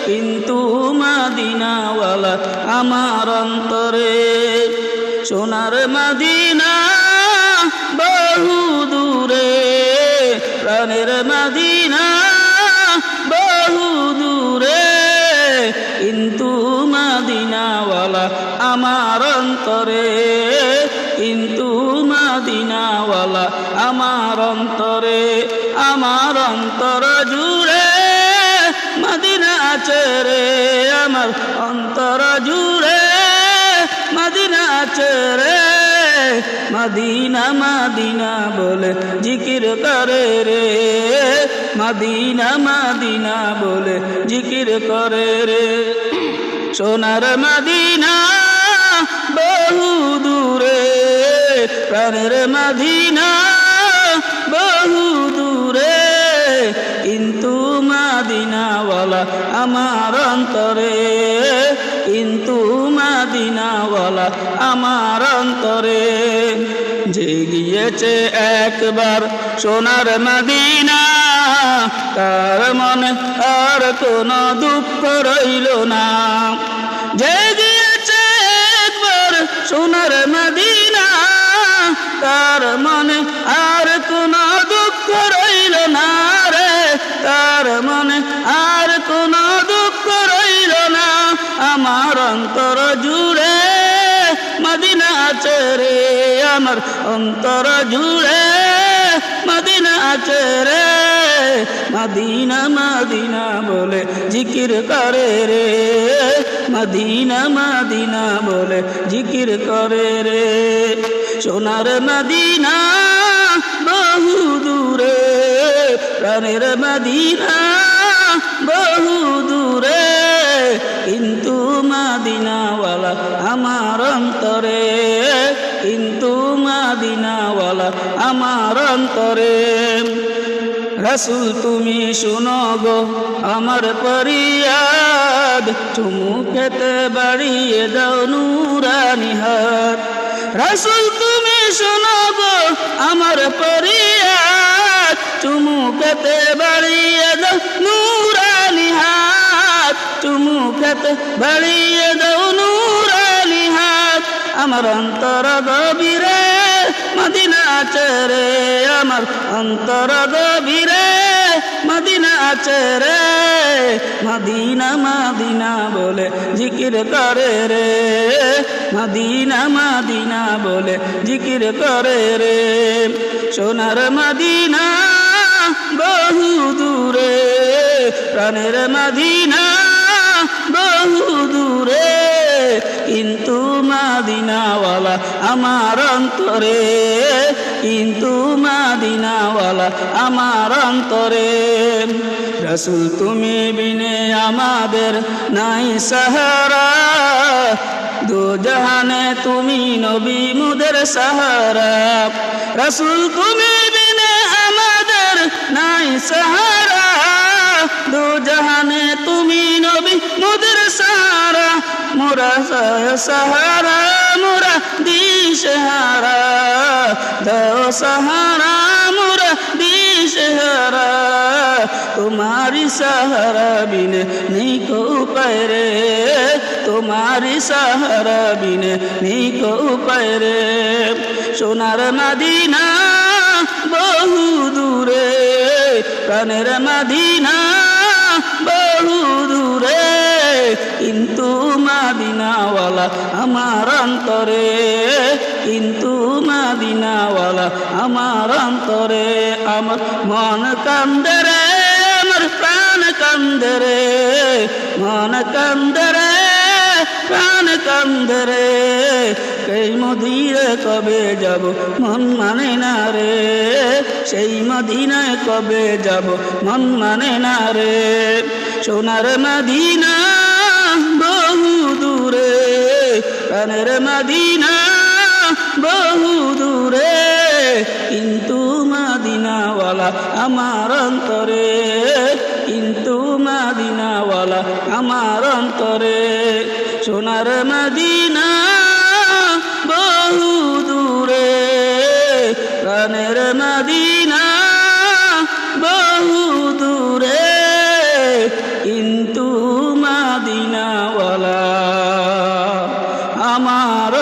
কিন্তু মদিনাওয়ালা আমার অন্তরে। সোনার মদিনা বহু দূরে, প্রাণের মদিনা বহু দূরে, কিন্তু মদিনাওয়ালা আমার অন্তরে, কিন্তু মদিনাওয়ালা আমার অন্তরে। আমার অন্তর জুড়ে মদিনা আছে রে, আমার অন্তর জুড়ে মদিনা আছে রে। মদিনা মদিনা বলে জিকির করে রে, মদিনা মদিনা বলে জিকির করে রে। সোনার মদিনা বহু দূরে, প্রাণের মদিনা বহু দূরে, কিন্তু মদিনাওয়ালা আমার অন্তরে, কিন্তু মদিনাওয়ালা আমার অন্তরে। যে গিয়েছে একবার সোনার মদিনা, তার মনে আর কোনো দুঃখ রইল না। যে গিয়েছে একবার সোনার মদিনা, তার মনে আর কোনো দুঃখ রইল না রে, তার মনে আর কোনো দুঃখ রইল না। আমার অন্তর জুড়ে মদিনা আছে রে, আমার অন্তর জুড়ে মদিনা আছে রে। মদিনা মদিনা বলে জিকির করে রে, মদিনা মদিনা বলে জিকির করে রে। সোনার মদিনা বহু দূরে, প্রাণের মদিনা বহু দূরে, কিন্তু মদিনাওয়ালা আমার অন্তরে, কিন্তু মদিনাওয়ালা আমার অন্তরে। রাসূল তুমি শুনো গো আমার ফরিয়াদ, চুমু খেতে বাড়িয়ে দাও নুরানি হাত। রাসূল তুমি শুনো গো আমার ফরিয়াদ, চুমু খেতে বাড়িয়ে দাও নুরানি হাত, চুমু খেতে বাড়িয়ে দাও নুরানি হাত। আমার অন্তর গভীরে মদিনা আছে রে, আমার অন্তর গভীরে মদিনা আছে রে। মদিনা মদিনা বলে জিকির করে রে, মদিনা মদিনা বলে জিকির করে রে। সোনার মদিনা বহু দূরে, প্রাণের মদিনা বহু দূরে, কিন্তু মদিনাওয়ালা আমার অন্তরে, কিন্তু মদিনাওয়ালা আমার অন্তরে। রাসূল তুমি বিনে আমাদের নাই সাহারা, দু জাহানে তুমি নবী মুদের সাহারা। রাসূল তুমি বিনে আমাদের নাই সাহারা, দু জাহানে তুমি নবী মুদের সাহারা। মোরা সাহারা মোরা দিশহারা, দাও সাহারা মোরা দিশহারা। তোমারি সাহারা বিনে নেই কো উপায় রে, তোমারি সাহারা বিনে নেই কো উপায় রে। সোনার মদিনা বহু দূরে, প্রাণের মদিনা বহু দূরে, কিন্তু মদিনাওয়ালা আমার অন্তরে, কিন্তু মদিনাওয়ালা আমার অন্তরে। আমার মন কান্দে রে, আমার প্রাণ কান্দে রে, মন কান্দে রে, প্রাণ কান্দে রে। সেই মদিনায় কবে যাব মন মানে না রে, সেই মদিনায় কবে যাব মন মানে না রে। সোনার মদিনা বহু দূরে, প্রাণের মদিনা বহু দূরে, কিন্তু মদিনাওয়ালা আমার অন্তরে, কিন্তু মদিনাওয়ালা আমার অন্তরে। সোনার মদিনা বহু দূরে, প্রাণের মদিনা বহু দূরে, কিন্তু আমার